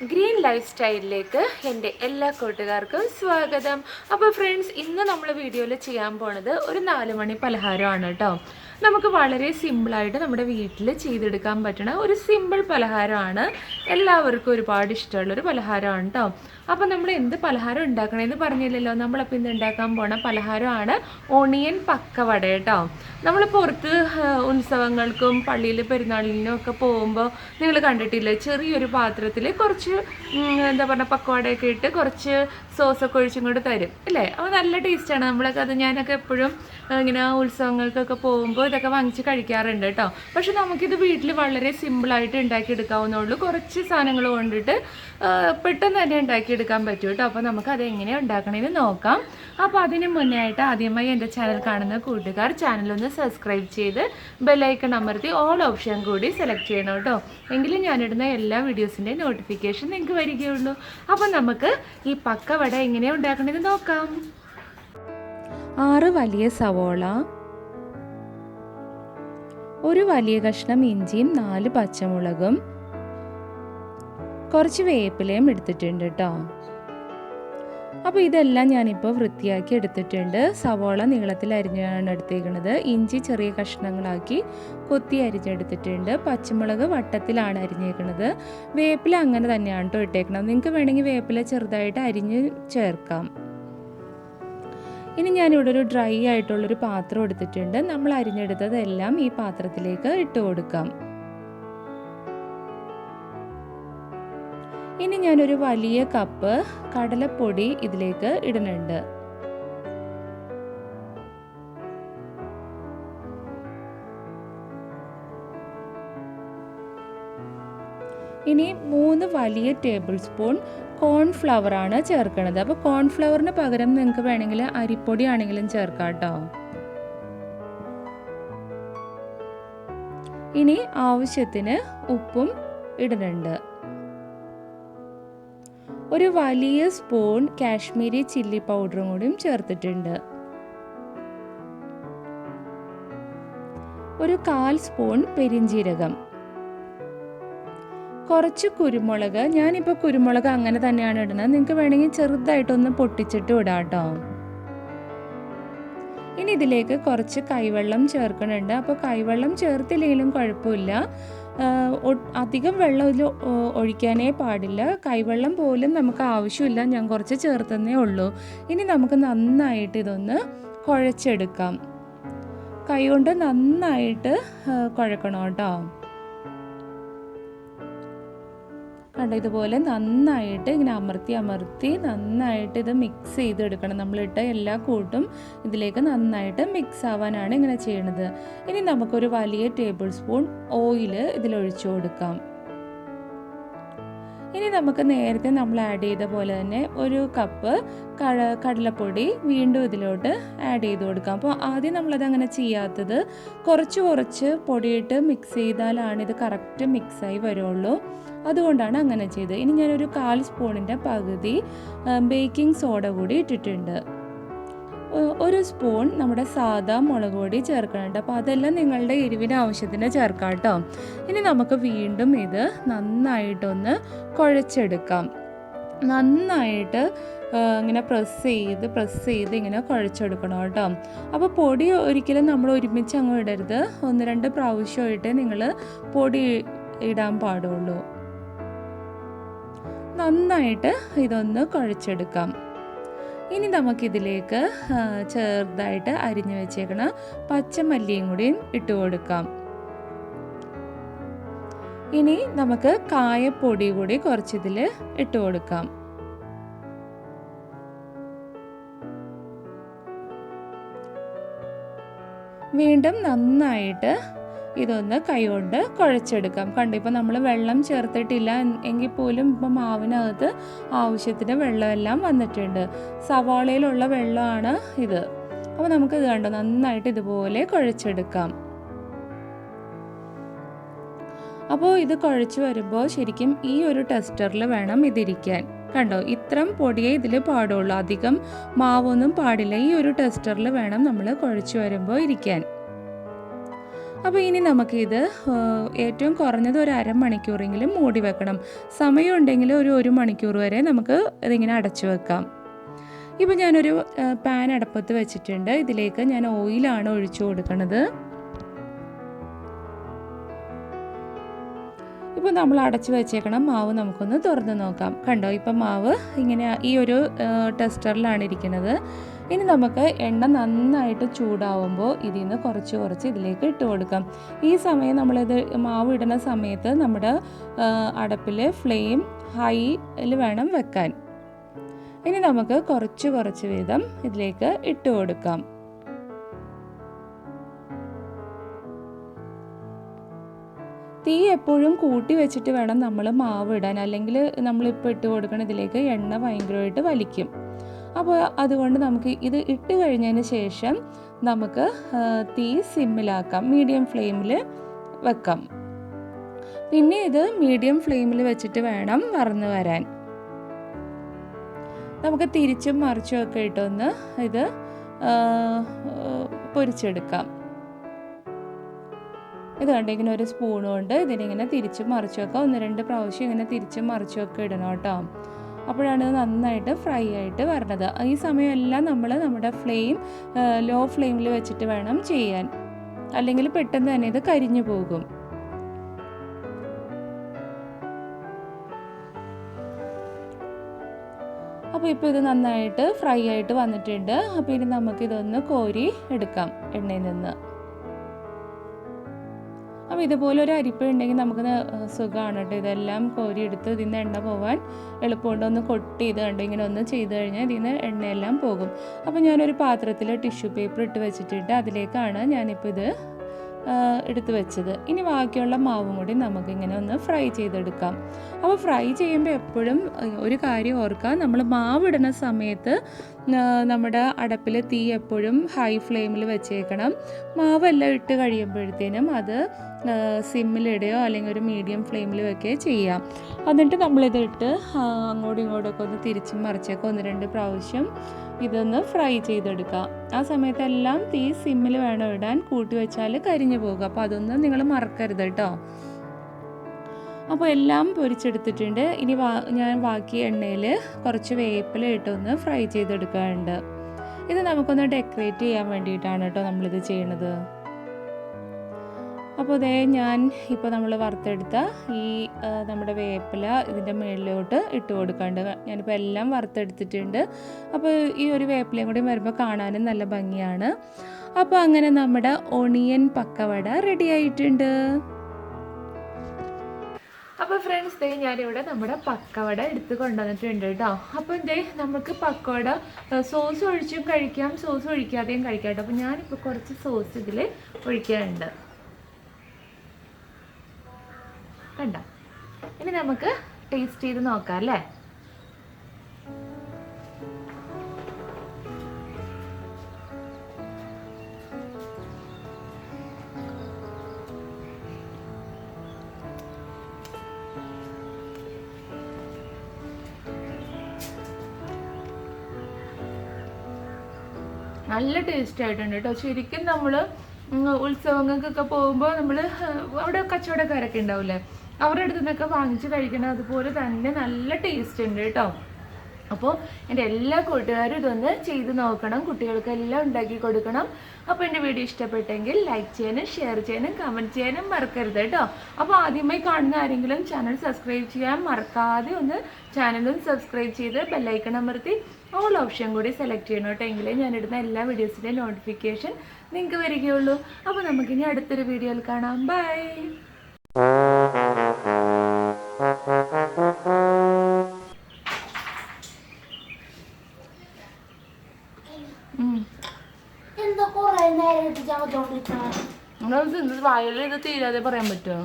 Green life സ്റ്റൈലിലേക്ക് എൻ്റെ എല്ലാ കൂട്ടുകാർക്കും സ്വാഗതം. അപ്പോൾ ഫ്രണ്ട്സ്, ഇന്ന് നമ്മൾ വീഡിയോയിൽ ചെയ്യാൻ പോണത് ഒരു 4 മണി പലഹാരമാണ് കേട്ടോ. നമുക്ക് വളരെ സിമ്പിളായിട്ട് നമ്മുടെ വീട്ടിൽ ചെയ്തെടുക്കാൻ പറ്റുന്ന ഒരു സിമ്പിൾ പലഹാരമാണ്. എല്ലാവർക്കും ഒരുപാട് ഇഷ്ടമുള്ളൊരു പലഹാരമാണ് കേട്ടോ. അപ്പോൾ നമ്മൾ എന്ത് പലഹാരം ഉണ്ടാക്കണമെന്ന് പറഞ്ഞില്ലല്ലോ. നമ്മളപ്പോൾ ഇന്ന് ഉണ്ടാക്കാൻ പോണ പലഹാരമാണ് ഓണിയൻ പക്കവട കേട്ടോ. നമ്മൾ പുറത്ത് ഉത്സവങ്ങൾക്കും പള്ളിയിൽ പെരുന്നാളിനും ഒക്കെ പോകുമ്പോൾ നിങ്ങൾ കണ്ടിട്ടില്ലേ, ചെറിയൊരു പാത്രത്തിൽ കുറച്ച് എന്താ പറയുക പക്കവടയൊക്കെ ഇട്ട് കുറച്ച് സോസൊക്കെ ഒഴിച്ചും കൊണ്ട് തരും അല്ലേ. അപ്പോൾ നല്ല ടേസ്റ്റാണ്. നമ്മളൊക്കെ അത് ഞാനൊക്കെ എപ്പോഴും ഇങ്ങനെ ഉത്സവങ്ങൾക്കൊക്കെ പോകുമ്പോൾ ഇതൊക്കെ വാങ്ങിച്ച് കഴിക്കാറുണ്ട് കേട്ടോ. പക്ഷെ നമുക്കിത് വീട്ടിൽ വളരെ സിമ്പിളായിട്ട് ഉണ്ടാക്കിയെടുക്കാവുന്നുള്ളൂ. കുറച്ച് സാധനങ്ങൾ കൊണ്ടിട്ട് പെട്ടെന്ന് തന്നെ ഉണ്ടാക്കിയെടുക്കാൻ പറ്റും കേട്ടോ. അപ്പോൾ നമുക്കത് എങ്ങനെയാണ് ഉണ്ടാക്കണമെന്ന് നോക്കാം. അപ്പോൾ അതിന് മുന്നേ ആയിട്ട് ആദ്യമായി എൻ്റെ ചാനൽ കാണുന്ന കൂട്ടുകാർ ചാനലൊന്ന് സബ്സ്ക്രൈബ് ചെയ്ത് ബെല്ലൈക്കൺ അമർത്തി ഓൾ ഓപ്ഷൻ കൂടി സെലക്ട് ചെയ്യണം കേട്ടോ. എങ്കിലും ഞാനിടുന്ന എല്ലാ വീഡിയോസിൻ്റെയും നോട്ടിഫിക്കേഷൻ നിങ്ങൾക്ക് വരികയുള്ളൂ. അപ്പോൾ നമുക്ക് ഈ പക്കവട എങ്ങനെയാണ് ഉണ്ടാക്കണമെന്ന് നോക്കാം. 6 വലിയ സവോള, ഒരു വലിയ കഷ്ണം ഇഞ്ചിയും 4 പച്ചമുളകും കുറച്ച് വേപ്പിലയും എടുത്തിട്ടുണ്ട് കേട്ടോ. അപ്പോൾ ഇതെല്ലാം ഞാനിപ്പോൾ വൃത്തിയാക്കി എടുത്തിട്ടുണ്ട്. സവോള നീളത്തിൽ അരിഞ്ഞാണ് എടുത്തേക്കുന്നത്. ഇഞ്ചി ചെറിയ കഷ്ണങ്ങളാക്കി കൊത്തി അരിഞ്ഞെടുത്തിട്ടുണ്ട്. പച്ചമുളക് വട്ടത്തിലാണ് അരിഞ്ഞേക്കുന്നത്. വേപ്പില അങ്ങനെ തന്നെയാണ് കേട്ടോ ഇട്ടേക്കുന്നത്. നിങ്ങൾക്ക് വേണമെങ്കിൽ വേപ്പില ചെറുതായിട്ട് അരിഞ്ഞ് ചേർക്കാം. ഇനി ഞാനിവിടെ ഒരു ഡ്രൈ ആയിട്ടുള്ളൊരു പാത്രം എടുത്തിട്ടുണ്ട്. നമ്മൾ അരിഞ്ഞെടുത്തതെല്ലാം ഈ പാത്രത്തിലേക്ക് ഇട്ട് കൊടുക്കാം. ഇനി ഞാനൊരു വലിയ കപ്പ് കടലപ്പൊടി ഇതിലേക്ക് ഇടുന്നുണ്ട്. ഇനി 3 വലിയ ടേബിൾ സ്പൂൺ കോൺഫ്ലവർ ആണ് ചേർക്കുന്നത്. അപ്പോൾ കോൺഫ്ലവറിന് പകരം നിങ്ങൾക്ക് വേണമെങ്കിൽ അരിപ്പൊടി ആണെങ്കിലും ചേർക്കാം കേട്ടോ. ഇനി ആവശ്യത്തിന് ഉപ്പും ഇടുന്നുണ്ട്. ഒരു വലിയ സ്പൂൺ കാശ്മീരി ചില്ലി പൗഡറും കൂടിയും ചേർത്തിട്ടുണ്ട്. ഒരു 1/4 സ്പൂൺ പെരിഞ്ജീരകം, കുറച്ച് കുരുമുളക്. ഞാനിപ്പോൾ കുരുമുളക് അങ്ങനെ തന്നെയാണ് ഇടുന്നത്. നിങ്ങൾക്ക് വേണമെങ്കിൽ ചെറുതായിട്ടൊന്ന് പൊട്ടിച്ചിട്ട് ഇടാം കേട്ടോ. ഇനി ഇതിലേക്ക് കുറച്ച് കൈവെള്ളം ചേർക്കുന്നുണ്ട്. അപ്പോൾ കൈവെള്ളം ചേർത്തില്ലെങ്കിലും കുഴപ്പമില്ല. അധികം വെള്ളം ഇതിൽ ഒഴിക്കാനേ പാടില്ല. കൈവെള്ളം പോലും നമുക്ക് ആവശ്യമില്ല. ഞാൻ കുറച്ച് ചേർത്തന്നേ ഉള്ളൂ. ഇനി നമുക്ക് നന്നായിട്ട് ഇതൊന്ന് കുഴച്ചെടുക്കാം. കൈകൊണ്ട് നന്നായിട്ട് കുഴക്കണം കേട്ടോ. കണ്ടോ, ഇതുപോലെ നന്നായിട്ട് ഇങ്ങനെ അമർത്തി നന്നായിട്ട് ഇത് മിക്സ് ചെയ്തെടുക്കണം. നമ്മളിട്ട എല്ലാ കൂട്ടും ഇതിലേക്ക് നന്നായിട്ട് മിക്സ് ആവാനാണ് ഇങ്ങനെ ചെയ്യണത്. ഇനി നമുക്കൊരു വലിയ ടേബിൾ സ്പൂൺ ഓയിൽ ഇതിലൊഴിച്ചു കൊടുക്കാം. ഇനി നമുക്ക് നേരത്തെ നമ്മൾ ആഡ് ചെയ്ത പോലെ തന്നെ ഒരു കപ്പ് കടലപ്പൊടി വീണ്ടും ഇതിലോട്ട് ആഡ് ചെയ്ത് കൊടുക്കാം. അപ്പോൾ ആദ്യം നമ്മളത് അങ്ങനെ ചെയ്യാത്തത്, കുറച്ച് പൊടിയിട്ട് മിക്സ് ചെയ്താലാണ് ഇത് കറക്റ്റ് മിക്സായി വരുള്ളൂ. അതുകൊണ്ടാണ് അങ്ങനെ ചെയ്തത്. ഇനി ഞാനൊരു 1/4 സ്പൂണിൻ്റെ പകുതി ബേക്കിംഗ് സോഡ കൂടി ഇട്ടിട്ടുണ്ട്. ഒരു സ്പൂൺ നമ്മുടെ സാദാ മുളക് പൊടി ചേർക്കുന്നുണ്ട്. അപ്പോൾ അതെല്ലാം നിങ്ങളുടെ എരിവിന് ആവശ്യത്തിന് ചേർക്കാം കേട്ടോ. ഇനി നമുക്ക് വീണ്ടും ഇത് നന്നായിട്ടൊന്ന് കുഴച്ചെടുക്കാം. നന്നായിട്ട് ഇങ്ങനെ പ്രസ് ചെയ്ത് ഇങ്ങനെ കുഴച്ചെടുക്കണം കേട്ടോ. അപ്പോൾ പൊടി ഒരിക്കലും നമ്മൾ ഒരുമിച്ച് അങ്ങ് ഇടരുത്. 1-2 പ്രാവശ്യമായിട്ട് നിങ്ങൾ പൊടി ഇടാൻ പാടുള്ളൂ. നന്നായിട്ട് ഇതൊന്ന് കുഴച്ചെടുക്കാം. ഇനി നമുക്കിതിലേക്ക് ചെറുതായിട്ട് അരിഞ്ഞു വെച്ചേക്കണ പച്ചമല്ലിയും കൂടിയും ഇട്ട് കൊടുക്കാം. ഇനി നമുക്ക് കായപ്പൊടി കൂടി കുറച്ചിതിൽ ഇട്ട് കൊടുക്കാം. വീണ്ടും നന്നായിട്ട് ഇതൊന്ന് കൈകൊണ്ട് കുഴച്ചെടുക്കാം. കണ്ടു, ഇപ്പോൾ നമ്മൾ വെള്ളം ചേർത്തിട്ടില്ല എങ്കിൽ പോലും ഇപ്പം മാവിനകത്ത് ആവശ്യത്തിന് വെള്ളമെല്ലാം വന്നിട്ടുണ്ട്. സവാളയിലുള്ള വെള്ളമാണ് ഇത്. അപ്പോൾ നമുക്കിത് കണ്ടോ നന്നായിട്ട് ഇതുപോലെ കുഴച്ചെടുക്കാം. അപ്പോൾ ഇത് കുഴച്ച് വരുമ്പോൾ ശരിക്കും ഈ ഒരു ടെസ്റ്ററിൽ വേണം ഇതിരിക്കാൻ. കണ്ടോ, ഇത്രയും പൊടിയേ ഇതിൽ പാടുള്ളൂ. അധികം മാവൊന്നും പാടില്ല. ഈ ഒരു ടെസ്റ്ററിൽ വേണം നമ്മൾ കുഴച്ച് വരുമ്പോൾ ഇരിക്കാൻ. അപ്പോൾ ഇനി നമുക്കിത് ഏറ്റവും കുറഞ്ഞത് ഒരു അരമണിക്കൂറെങ്കിലും മൂടി വെക്കണം. സമയമുണ്ടെങ്കിൽ ഒരു മണിക്കൂർ വരെ നമുക്ക് ഇതിങ്ങനെ അടച്ചു വെക്കാം. ഇപ്പോൾ ഞാനൊരു പാൻ അടുപ്പത്ത് വെച്ചിട്ടുണ്ട്. ഇതിലേക്ക് ഞാൻ ഓയിലാണ് ഒഴിച്ചു കൊടുക്കുന്നത്. ഇപ്പോൾ നമ്മൾ അടച്ചു വെച്ചേക്കണം മാവ് നമുക്കൊന്ന് തുറന്ന് നോക്കാം. കണ്ടോ, ഇപ്പം മാവ് ഇങ്ങനെ ഈ ഒരു ടെസ്റ്ററിലാണ് ഇരിക്കുന്നത്. ഇനി നമുക്ക് എണ്ണ നന്നായിട്ട് ചൂടാവുമ്പോൾ ഇതിൽ നിന്ന് കുറച്ച് ഇതിലേക്ക് ഇട്ട് കൊടുക്കാം. ഈ സമയം നമ്മളിത് മാവ് ഇടുന്ന സമയത്ത് നമ്മുടെ അടുപ്പിൽ ഫ്ലെയിം ഹൈയിൽ വേണം വെക്കാൻ. ഇനി നമുക്ക് കുറച്ച് വീതം ഇതിലേക്ക് ഇട്ട് കൊടുക്കാം. തീ എപ്പോഴും കൂട്ടി വെച്ചിട്ട് വേണം നമ്മൾ മാവ് ഇടാൻ, അല്ലെങ്കിൽ നമ്മളിപ്പോൾ ഇട്ട് കൊടുക്കണം ഇതിലേക്ക് എണ്ണ ഭയങ്കരമായിട്ട് വലിക്കും. അപ്പോൾ അതുകൊണ്ട് നമുക്ക് ഇത് ഇട്ട് കഴിഞ്ഞതിന് ശേഷം നമുക്ക് തീ സിമ്മിലാക്കാം, മീഡിയം ഫ്ലെയിമിൽ വെക്കാം. പിന്നെ ഇത് മീഡിയം ഫ്ലെയിമിൽ വെച്ചിട്ട് വേണം വറന്ന് വരാൻ. നമുക്ക് തിരിച്ചും മറിച്ചും ഒക്കെ ഇട്ടൊന്ന് ഇത് പൊരിച്ചെടുക്കാം. ഇത് കണ്ട് ഇങ്ങനെ ഒരു സ്പൂൺ കൊണ്ട് ഇതിനിങ്ങനെ തിരിച്ചും മറിച്ചുമൊക്കെ 1-2 പ്രാവശ്യം ഇങ്ങനെ തിരിച്ചും മറിച്ചുമൊക്കെ ഇടണം കേട്ടോ. അപ്പോഴാണ് ഇത് നന്നായിട്ട് ഫ്രൈ ആയിട്ട് വരണത്. ഈ സമയമെല്ലാം നമ്മൾ നമ്മുടെ ഫ്ലെയിം ലോ ഫ്ലെയിമിൽ വെച്ചിട്ട് വേണം ചെയ്യാൻ, അല്ലെങ്കിൽ പെട്ടെന്ന് തന്നെ ഇത് കരിഞ്ഞു പോകും. അപ്പോൾ ഇപ്പോൾ ഇത് നന്നായിട്ട് ഫ്രൈ ആയിട്ട് വന്നിട്ടുണ്ട്. അപ്പോൾ ഇനി നമുക്കിതൊന്ന് കോരി എടുക്കാം എണ്ണയിൽ നിന്ന്. അപ്പോൾ ഇതുപോലെ ഒരു അരിപ്പ ഉണ്ടെങ്കിൽ നമുക്ക് സുഖമാണ് കേട്ടോ. ഇതെല്ലാം കോരി എടുത്ത് ഇതിൽ നിന്ന് എണ്ണ പോകാൻ എളുപ്പമുണ്ട്. ഒന്ന് കൊട്ടി ഇത് കണ്ട് ഇങ്ങനെ ഒന്ന് ചെയ്ത് കഴിഞ്ഞാൽ ഇതിൽ നിന്ന് എണ്ണയെല്ലാം പോകും. അപ്പോൾ ഞാനൊരു പാത്രത്തിൽ ടിഷ്യൂ പേപ്പർ ഇട്ട് വെച്ചിട്ടുണ്ട്. അതിലേക്കാണ് ഞാനിപ്പോൾ ഇത് എടുത്ത് വെച്ചത്. ഇനി ബാക്കിയുള്ള മാവും കൂടി നമുക്കിങ്ങനെ ഒന്ന് ഫ്രൈ ചെയ്തെടുക്കാം. അപ്പോൾ ഫ്രൈ ചെയ്യുമ്പോൾ എപ്പോഴും ഒരു കാര്യം ഓർക്കുക, നമ്മൾ മാവിടുന്ന സമയത്ത് നമ്മുടെ അടുപ്പിൽ തീ എപ്പോഴും ഹൈ ഫ്ലെയിമിൽ വെച്ചേക്കണം. മാവെല്ലാം ഇട്ട് കഴിയുമ്പോഴത്തേനും അത് സിമ്മിലിടുകയോ അല്ലെങ്കിൽ ഒരു മീഡിയം ഫ്ലെയിമിൽ വെക്കുകയോ ചെയ്യാം. എന്നിട്ട് നമ്മളിതിട്ട് അങ്ങോട്ടും ഇങ്ങോട്ടൊക്കെ ഒന്ന് തിരിച്ചും മറിച്ചൊക്കെ 1-2 പ്രാവശ്യം ഇതൊന്ന് ഫ്രൈ ചെയ്തെടുക്കാം. ആ സമയത്തെല്ലാം തീ സിമ്മിൽ വേണം ഇടാൻ, കൂട്ടി വെച്ചാൽ കരിഞ്ഞു പോകും. അപ്പോൾ അതൊന്നും നിങ്ങൾ മറക്കരുത് കേട്ടോ. അപ്പോൾ എല്ലാം പൊരിച്ചെടുത്തിട്ടുണ്ട്. ഇനി ഞാൻ ബാക്കി എണ്ണയിൽ കുറച്ച് വേപ്പില ഇട്ടൊന്ന് ഫ്രൈ ചെയ്തെടുക്കാറുണ്ട്. ഇത് നമുക്കൊന്ന് ഡെക്കറേറ്റ് ചെയ്യാൻ വേണ്ടിയിട്ടാണ് കേട്ടോ നമ്മളിത് ചെയ്യണത്. അപ്പോൾ അതേ ഇപ്പോൾ നമ്മൾ വറുത്തെടുത്ത ഈ നമ്മുടെ വേപ്പില ഇതിൻ്റെ മുകളിലോട്ട് ഇട്ട് കൊടുക്കാണ്ട്. ഞാനിപ്പോൾ എല്ലാം വറുത്തെടുത്തിട്ടുണ്ട്. അപ്പോൾ ഈ ഒരു വേപ്പിലയും കൂടി വരുമ്പോൾ കാണാനും നല്ല ഭംഗിയാണ്. അപ്പോൾ അങ്ങനെ നമ്മുടെ ഒണിയൻ പക്കവട റെഡി ആയിട്ടുണ്ട്. അപ്പോൾ ഫ്രണ്ട്സ് ഞാനിവിടെ നമ്മുടെ പക്കവട എടുത്ത് കൊണ്ടുവന്നിട്ടുണ്ട് കേട്ടോ. അപ്പോൾ നമുക്ക് പക്കവട സോസ് ഒഴിച്ചും കഴിക്കാം, സോസ് ഒഴിക്കാതെയും കഴിക്കാം കേട്ടോ. അപ്പോൾ ഞാനിപ്പോൾ കുറച്ച് സോസ് ഇതിൽ ഒഴിക്കാറുണ്ട് കണ്ടോ. ഇനി നമുക്ക് ടേസ്റ്റ് ചെയ്ത് നോക്കാം അല്ലേ. നല്ല ടേസ്റ്റ് ആയിട്ടുണ്ട് കേട്ടോ. ശരിക്കും നമ്മൾ ഉത്സവങ്ങൾക്കൊക്കെ പോകുമ്പോൾ നമ്മൾ അവിടെ കച്ചവടക്കാരൊക്കെ ഉണ്ടാവില്ലേ, അവരുടെ അടുത്ത് നിന്നൊക്കെ വാങ്ങിച്ച് കഴിക്കണം. അതുപോലെ തന്നെ നല്ല ടേസ്റ്റ് ഉണ്ട് കേട്ടോ. അപ്പോൾ എൻ്റെ എല്ലാ കൂട്ടുകാരും ഇതൊന്ന് ചെയ്ത് നോക്കണം, കുട്ടികൾക്കെല്ലാം ഉണ്ടാക്കി കൊടുക്കണം. അപ്പോൾ എൻ്റെ വീഡിയോ ഇഷ്ടപ്പെട്ടെങ്കിൽ ലൈക്ക് ചെയ്യാനും ഷെയർ ചെയ്യാനും കമൻറ്റ് ചെയ്യാനും മറക്കരുത് കേട്ടോ. അപ്പോൾ ആദ്യമായി കാണുന്ന ആരെങ്കിലും ചാനൽ സബ്സ്ക്രൈബ് ചെയ്യാൻ മറക്കാതെ ഒന്ന് ചാനലും സബ്സ്ക്രൈബ് ചെയ്ത് ബെല്ലൈക്കൺ അമർത്തി ഓൾ ഓപ്ഷൻ കൂടി സെലക്ട് ചെയ്യണം കേട്ടോ. എങ്കിലേ ഞാനിടുന്ന എല്ലാ വീഡിയോസിൻ്റെയും നോട്ടിഫിക്കേഷൻ നിങ്ങൾക്ക് വരികയുള്ളൂ. അപ്പോൾ നമുക്കിനി അടുത്തൊരു വീഡിയോയിൽ കാണാം. ബൈ. വായലിൽ ഇത് തീരാതെ പറയാൻ പറ്റുമോ?